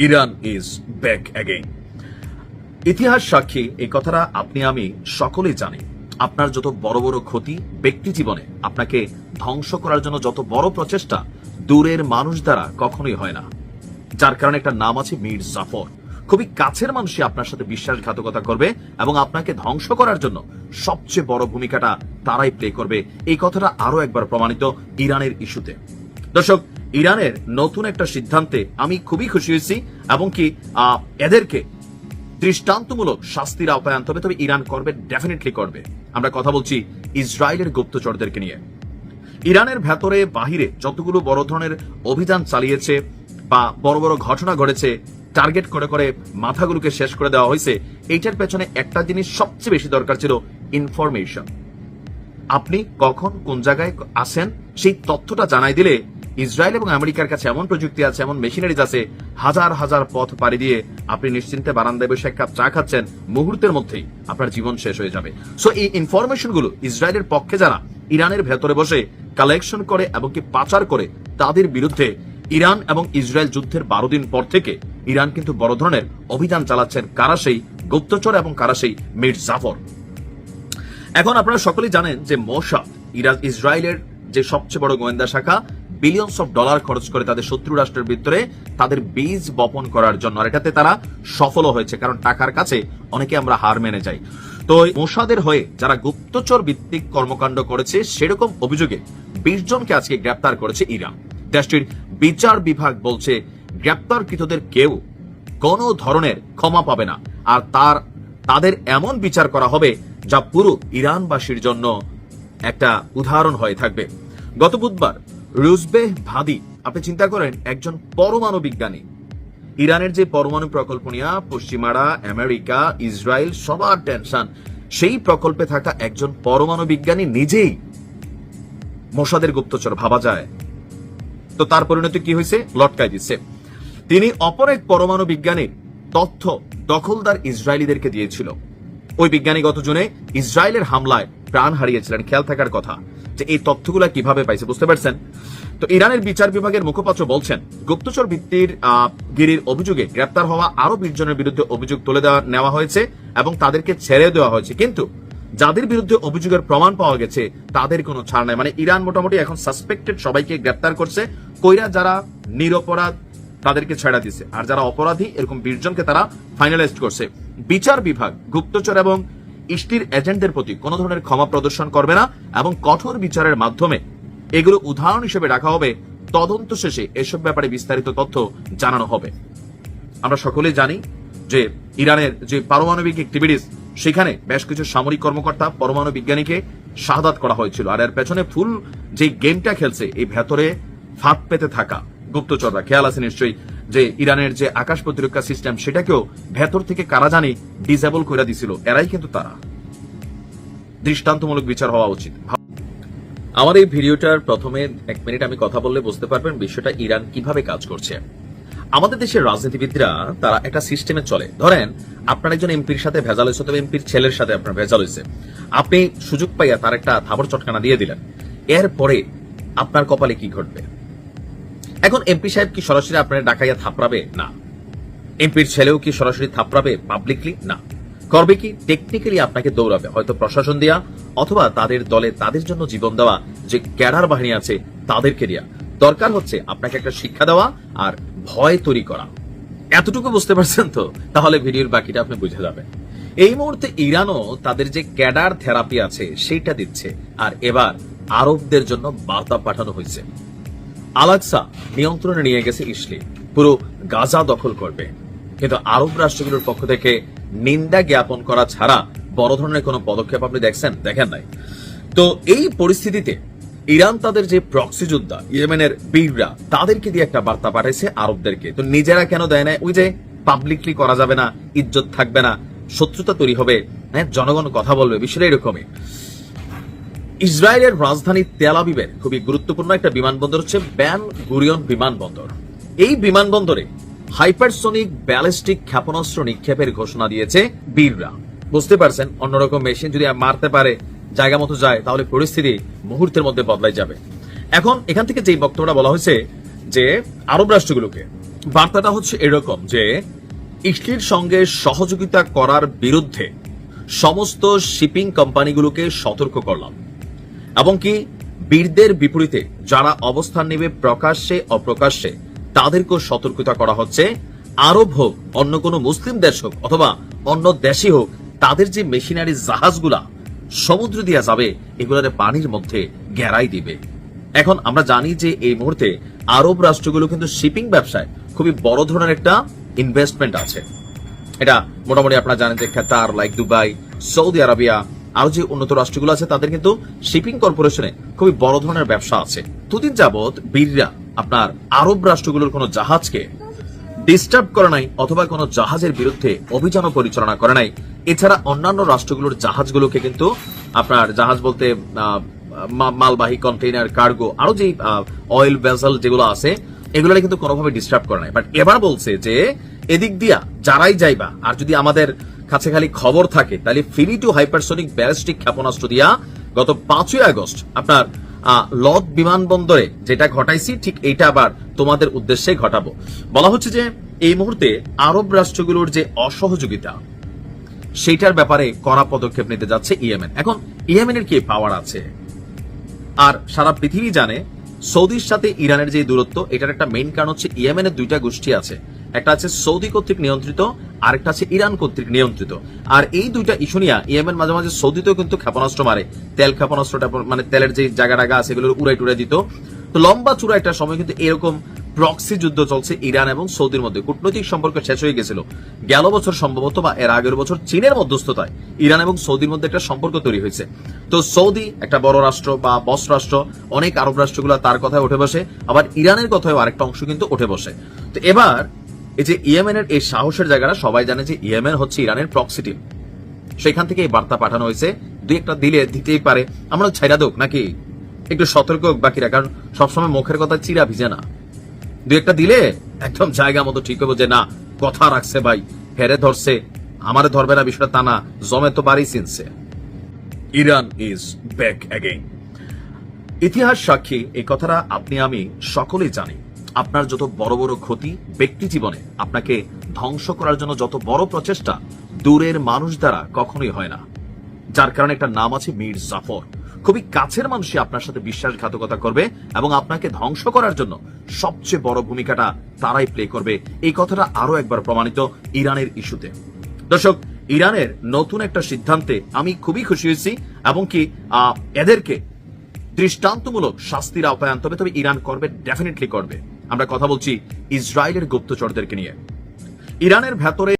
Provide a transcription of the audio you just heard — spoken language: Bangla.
Iran is back again. ইতিহাস সাক্ষী, এই কথাটা আপনি আমি সকলেই জানি। আপনার যত বড় বড় ক্ষতি ব্যক্তি জীবনে আপনাকে ধ্বংস করার জন্য যত বড় প্রচেষ্টা দূরের মানুষ দ্বারা কখনোই হয় না, যার কারণে একটা নাম আছে মীর জাফর। খুবই কাছের মানুষই আপনার সাথে বিশ্বাসঘাতকতা করবে এবং আপনাকে ধ্বংস করার জন্য সবচেয়ে বড় ভূমিকাটা তারাই প্লে করবে। এই কথাটা আরো একবার প্রমাণিত ইরানের ইস্যুতে। দর্শক, ইরানের নতুন একটা সিদ্ধান্তে আমি খুবই খুশি হয়েছি এবং কি এদেরকে দৃষ্টান্তমূলক শাস্তির আওতায় আনতে হবে। তবে ইরান করবে, ডেফিনেটলি করবে। আমরা কথা বলছি ইসরায়েলের গুপ্তচরদেরকে নিয়ে। ইরানের ভেতরে বাহিরে যতগুলো বড় ধরনের অভিযান চালিয়েছে বা বড় বড় ঘটনা ঘটেছে, টার্গেট করে করে মাথাগুলোকে শেষ করে দেওয়া হয়েছে, এইটার পেছনে একটা জিনিস সবচেয়ে বেশি দরকার ছিল, ইনফরমেশন। আপনি কখন কোন জায়গায় আছেন সেই তথ্যটা জানাই দিলে ইসরায়েল এবং আমেরিকার কাছে এমন প্রযুক্তি আছে, এমন মেশিনারিজ আছে, হাজার হাজার পথ পাড়ি দিয়ে আপনি নিশ্চিন্তে বারান্দায় বসে এক কাপ চা খাচ্ছেন, মুহূর্তের মধ্যেই আপনার জীবন শেষ হয়ে যাবে। সো এই ইনফরমেশন গুলো ইসরায়েলের পক্ষে যারা ইরানের ভেতরে বসে কালেকশন করে এবং কি পাচার করে, তাদের বিরুদ্ধে ইরান এবং ইসরায়েল যুদ্ধের 12 দিন পর থেকে ইরান কিন্তু বড় ধরনের অভিযান চালাচ্ছেন। কারা সেই গুপ্তচর এবং কারা সেই মীর জাফর। এখন আপনারা সকলেই জানেন যে মোসাদ ইসরায়েলের যে সবচেয়ে বড় গোয়েন্দা শাখা, বিলিয়নস অফ ডলার খরচ করে তাদের শত্রু রাষ্ট্রের ভিতরে তাদের বীজ বপন করার জন্য, আর এটাতে তারা সফল হয়েছে, কারণ টাকার কাছে অনেকে আমরা হার মেনে যাই। তো মোসাদের হয়ে যারা গুপ্তচর ভিত্তিক কর্মকাণ্ড করেছে সেরকম অভিযোগে 20 জনকে আজকে গ্রেপ্তার করেছে ইরান। দেশটির বিচার বিভাগ বলছে গ্রেপ্তারকৃতদের কেউ কোনো ধরনের ক্ষমা পাবে না, আর তাদের এমন বিচার করা হবে যা পুরো ইরানবাসীর জন্য একটা উদাহরণ হয়ে থাকবে। গত বুধবার রুজবেহ ভাদি, আপনি চিন্তা করেন, একজন পরমাণু বিজ্ঞানী, ইরানের যে পরমাণু প্রকল্প নিয়ে পশ্চিমারা, আমেরিকা, ইসরায়েল সবার টেনশন, সেই প্রকল্পে থাকা একজন পরমাণু বিজ্ঞানী নিজেই মোসাদের গুপ্তচর ভাবা যায়। তো তার পরিণতি কি হয়েছে? লটকাই দিচ্ছে। তিনি অপর এক পরমাণু বিজ্ঞানীর তথ্য দখলদার ইসরায়েলিদেরকে দিয়েছিল। ওই বিজ্ঞানী গত জুনে ইসরায়েলের হামলায় প্রাণ হারিয়েছিলেন। খেয়াল থাকার কথা যে এই তথ্যগুলা কিভাবে পাইছে, বুঝতে পারছেন? তো ইরানের বিচার বিভাগের মুখপাত্র বলছেন গুপ্তচর ভিত্তির গিরির অভিযোগে গ্রেপ্তার হওয়া আরো 20 জনের বিরুদ্ধে অভিযোগ তুলে নেওয়া হয়েছে এবং তাদেরকে ছেড়ে দেওয়া হয়েছে, কিন্তু যাদের বিরুদ্ধে অভিযোগের প্রমাণ পাওয়া গেছে তাদের কোনো ছাড় নাই। মানে ইরান মোটামুটি এখন সাসপেক্টেড সবাইকে গ্রেপ্তার করছে, কইরা যারা নিরপরাধ তাদেরকে ছেড়া দিছে, আর যারা অপরাধী এরকম 20 জনকে তারা ফাইনালাইজড করছে। বিচার বিভাগ গুপ্তচর এবং ইষ্টির এজেন্টদের প্রতি কোনো ধরনের ক্ষমা প্রদর্শন করবে না এবং কঠোর বিচারের মাধ্যমে এগুলো উদাহরণ হিসেবে রাখা হবে। তদন্ত শেষে এসব ব্যাপারে বিস্তারিত তথ্য জানানো হবে। আমরা সকলেই জানি যে ইরানের যে পারমাণবিক অ্যাক্টিভিটিস, সেখানে বেশ কিছু সামরিক কর্মকর্তা, পরমাণু বিজ্ঞানীকে শাহাদাত করা হয়েছিল, আর এর পেছনে ফুল যে গেমটা খেলছে এই ভেতরে ফাঁদ পেতে থাকা গুপ্তচররা। খেয়াল আছে নিশ্চয়ই যে ইরানের যে আকাশ প্রতিরক্ষা সিস্টেম সেটাকেও ভেতর থেকে কারা জানি ডিসেবল করে দিছিল, এরাই কিন্তু তারা। দৃষ্টান্তমূলক বিচার হওয়া উচিত। আমার এই ভিডিওটার প্রথমে 1 মিনিট আমি কথা বললে বুঝতে পারবেন বিষয়টা ইরান কিভাবে কাজ করছে। আমাদের দেশের রাজনীতিবিদরা তারা একটা সিস্টেমে চলে। ধরেন আপনার একজন এমপির সাথে ভেজাল হয়েছে, তবে এমপির ছেলের সাথে আপনার ভেজাল হয়েছে, আপনি সুযোগ পাইয়া তার একটা থাবড় চটকানা দিয়ে দিলেন, এরপরে আপনার কপালে কি ঘটবে? এখন এমপি সাহেব কি সরাসরি আপনার ডাকাইয়া থাপড়াবে? না। এমপির ছেলেও কি সরাসরি থাপড়াবে পাবলিকলি? না। করবে কি? টেকনিক্যালি আপনাকে দৌড়াবে, হয়তো প্রশাসন দিয়া অথবা তাদের দলে তাদের জন্য জীবন দেওয়া যে ক্যাডার বাহিনী আছে তাদেরকে দিয়া। দরকার হচ্ছে আপনাকে একটা শিক্ষা দেওয়া আর ভয় তৈরি করা। এতটুকু বুঝতে পারছেন তো? তাহলে ভিডিওর বাকিটা আপনি বুঝে যাবেন। এই মুহূর্তে ইরানও তাদের যে ক্যাডার থেরাপি আছে সেইটা দিচ্ছে, আর এবার আরবদের জন্য বার্তা পাঠানো হয়েছে। আল-আকসা নিয়ন্ত্রণে নিয়ে গেছে ইসরায়েল, পুরো গাজা দখল করবে, কিন্তু আরব রাষ্ট্রগুলোর পক্ষ থেকে নিন্দা জ্ঞাপন করা ছাড়া বড় ধরনের কোনো পদক্ষেপ আপনি দেখেন নাই। তো এই পরিস্থিতিতে ইরান তাদের যে প্রক্সি যোদ্ধা ইয়েমেনের বীররা, তাদেরকে দিয়ে একটা বার্তা পাঠাইছে আরবদেরকে। তো নিজেরা কেন দেয় না? ওই যে পাবলিকলি করা যাবে না, ইজ্জত থাকবে না, শত্রুতা তৈরি হবে, হ্যাঁ, জনগণ কথা বলবে, বিষয়টা এরকমই। ইসরায়েলের রাজধানী তেল আবিবের খুবই গুরুত্বপূর্ণ একটা বিমানবন্দর হচ্ছে বেন গুরিয়ন বিমানবন্দর। এই বিমানবন্দরে হাইপারসোনিক ব্যালিস্টিক ক্ষেপণাস্ত্র নিক্ষেপের ঘোষণা দিয়েছে বীররা। বুঝতে পারছেন, অন্যরকম মেশিন যদি মারতে পারে, জায়গা মতো যায়, তাহলে পরিস্থিতি মুহূর্তের মধ্যে বদলাই যাবে। এখন এখান থেকে যে বক্তব্যটা বলা হয়েছে যে আরব রাষ্ট্রগুলোকে বার্তাটা হচ্ছে এরকম যে ইসরায়েলের সঙ্গে সহযোগিতা করার বিরুদ্ধে সমস্ত শিপিং কোম্পানিগুলোকে সতর্ক করলাম এবং কি বীরদের বিপরীতে যারা অবস্থান নেবে প্রকাশ্যে অপ্রকাশ্যে তাদেরকেও সতর্কতা করা হচ্ছে। আরব হোক, অন্য কোনো মুসলিম দেশ হোক অথবা অন্য দেশই হোক, তাদের যে মেশিনারি জাহাজগুলা সমুদ্র দিয়া যাবে এগুলোর পানির মধ্যে ঘেরাই দিবে। এখন আমরা জানি যে এই মুহূর্তে আরব রাষ্ট্রগুলো কিন্তু শিপিং ব্যবসায় খুবই বড় ধরনের একটা ইনভেস্টমেন্ট আছে। এটা মোটামুটি আপনারা জানেন যে কাতার, লাইক দুবাই, সৌদি আরবিয়া, আরো যে উন্নত রাষ্ট্রগুলো আছে তাদের কিন্তু শিপিং কর্পোরেশনে খুবই বড় ধরনের ব্যবসা আছে। দুদিন যাবৎ বীররা আপনার আরব রাষ্ট্রগুলোর কোনো জাহাজকে ডিস্টার্ব করে নাই অথবা কোনো জাহাজের বিরুদ্ধে অভিযানও পরিচালনা করে নাই। এছাড়া অন্যান্য রাষ্ট্রগুলোর জাহাজগুলোকে কিন্তু আপনার জাহাজ বলতে মালবাহী কন্টেইনার, কার্গো, আরো যে অয়েল ভেসেল যেগুলো আছে এগুলো কিন্তু কোনোভাবে ডিস্টার্ব করে নাই। বাট এবার বলছে যে এদিক দিয়া যারাই যাইবা, আর যদি আমাদের কাছে খালি খবর থাকে তাহলে ফিরি টু হাইপারসোনিক ব্যালিস্টিক ক্ষেপণাস্ত্র দিয়া গত 5ই আগস্ট আপনার লদ বিমানবন্দরে যেটা ঘটাইছি ঠিক এইটা আবার তোমাদের উদ্দেশ্যে ঘটাবো। বলা হচ্ছে যে এই মুহূর্তে আরব রাষ্ট্রগুলোর যে অসহযোগিতা সেইটার ব্যাপারে কড়া পদক্ষেপ নিতে যাচ্ছে ইয়েমেন। এখন ইয়েমেনের কি পাওয়ার আছে? আর সারা পৃথিবী জানে সৌদির সাথে ইরানের যে দূরত্ব, এটার একটা মেইন কারণ হচ্ছে ইয়েমেনের দুইটা গোষ্ঠী আছে, একটা আছে সৌদি কর্তৃক নিয়ন্ত্রিত, আরেকটা আছে ইরান কর্তৃক নিয়ন্ত্রিত। আর এই দুইটা ইস্যু নিয়ে ইয়েমেন মাঝে মাঝে সৌদিতেও কিন্তু ক্ষেপণাস্ত্র মারে, তেল ক্ষেপণাস্ত্রটা মানে তেলের যে জায়গা টাগা আছে এগুলো উড়াই টুড়াই দিত। তো লম্বা চূড়া একটা সময় কিন্তু এরকম প্রক্সি যুদ্ধ চলছে ইরান এবং সৌদির মধ্যে। কূটনৈতিক সম্পর্ক শেষ হয়ে গেছিল গেল বছর সম্ভবত, বা এর আগের বছর চীনের মধ্যস্থতায় ইরান এবং সৌদির মধ্যে একটা সম্পর্ক তৈরি হয়েছে। তো সৌদি একটা বড় রাষ্ট্র বা বস রাষ্ট্র, অনেক আরব রাষ্ট্রগুলো তার কথায় উঠে বসে, আবার ইরানের কথায় আরেকটা অংশ কিন্তু উঠে বসে। তো এবার এই যে ইয়েমেনের এই সাহসের জায়গাটা সবাই জানে যে ইয়েমেন হচ্ছে ইরানের প্রক্সি টিম, সেখান থেকে এই বার্তা পাঠানো হয়েছে। দুই একটা দিলে দিতেই পারে, আমরা ছাইরা দোক নাকি একটু সতর্ক হোক বাকিরা, কারণ সবসময় মুখের কথা চিরা ভিজে না। দুই একটা দিলে একদম জায়গা মতো ঠিক হবে যে না কথা রাখছে ভাই, হেরে ধরছে, আমারে ধরবে না বিষয়টা তা না, জমে তো বাড়ি চিনছে। Iran is back again. ইতিহাস সাক্ষী এই কথাটা আপনি আমি সকলেই জানি। আপনার যত বড় বড় ক্ষতি ব্যক্তি জীবনে, আপনাকে ধ্বংস করার জন্য যত বড় প্রচেষ্টা দূরের মানুষ দ্বারা কখনোই হয় না। যার কারণে একটা নাম আছে মীর জাফর। খুবই কাছের মানুষই আপনার সাথে বিশ্বাসঘাতকতা করবে এবং আপনাকে ধ্বংস করার জন্য সবচেয়ে বড় ভূমিকাটা তারাই প্লে করবে। এই কথাটা আরো একবার প্রমাণিত ইরানের ইস্যুতে। দর্শক, ইরানের নতুন একটা সিদ্ধান্তে আমি খুবই খুশি হয়েছি এবং কি এদেরকে দৃষ্টান্তমূলক শাস্তির আওতায় আনতে হবে। তবে ইরান করবে, ডেফিনেটলি করবে। আমরা কথা বলছি ইসরায়েলের গুপ্তচরদেরকে নিয়ে। ইরানের ভেতরে